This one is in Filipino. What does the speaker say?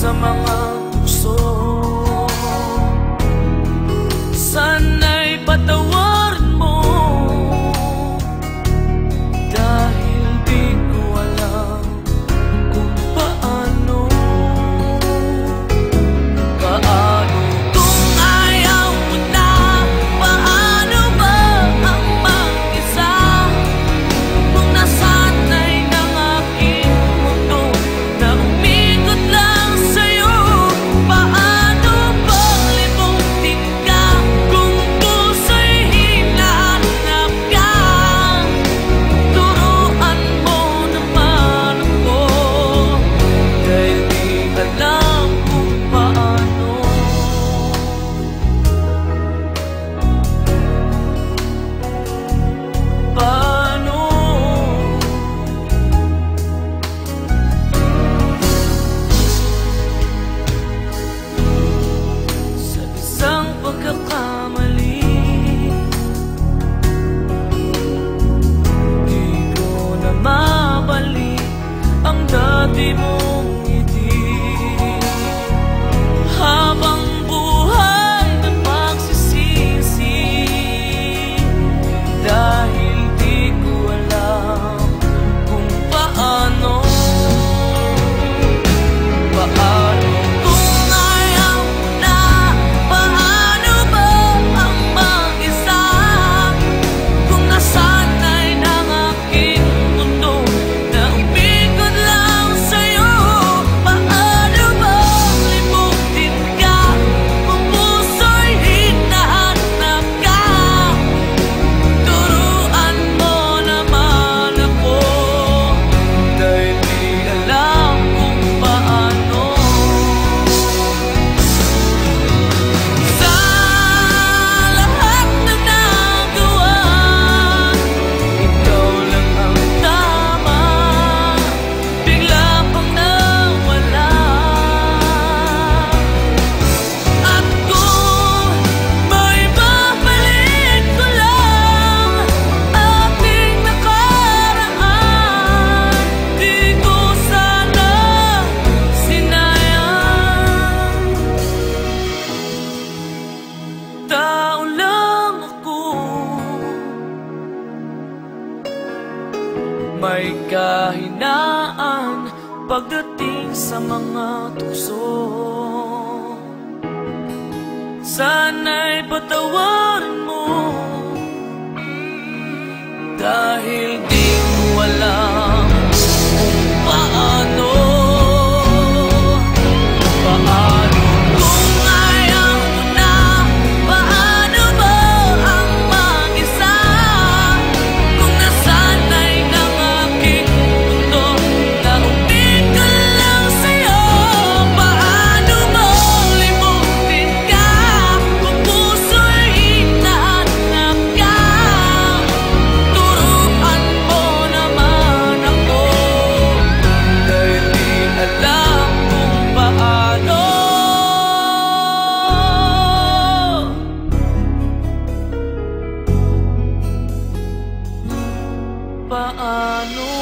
sa mga tukso. Sana'y patawarin mo, dahil di ko alam kung paano. Paano kung ayaw mo na? Paano ba ang mag-isa kung nasanay ng aking mundo na umikot lang sa'yo? Paano bang limutin ka kung puso'y hinahanap ka? Turuan mo naman ako, dahil di alam kung paano. Paano? Sa isang pagkakamali, di ko na mabalik ang dati mong ngiti. Habang buhay na pagsisisi, dahil di ko alam kung paano. Paano kung ayaw mo na? Paano ba ang mag-isa kung nasanay ng aking mundo na umikot lang sa'yo? Paano bang limutin ka kung puso'y hinahanap ka? Turuan mo naman ako, dahil di alam kung paano. Sa lahat ng nagawa, ikaw lang ang tama, bigla pang nawala. At kung may babalik ko lang ating nakaraan, di ko sana sinayang. Tao lang ako, may kahinaan pagdating sa mga tukso. Sana'y patawarin mo, dahil di ko alam kung paano. Paano kung ayaw mo na? Paano ba ang mag-isa kung nasanay ng aking mundo na umikot lang sa'yo? Paano mo limutin ka kung puso'y hinahanap ka? Turuan mo naman ako, dahil di alam kung paano. Paano?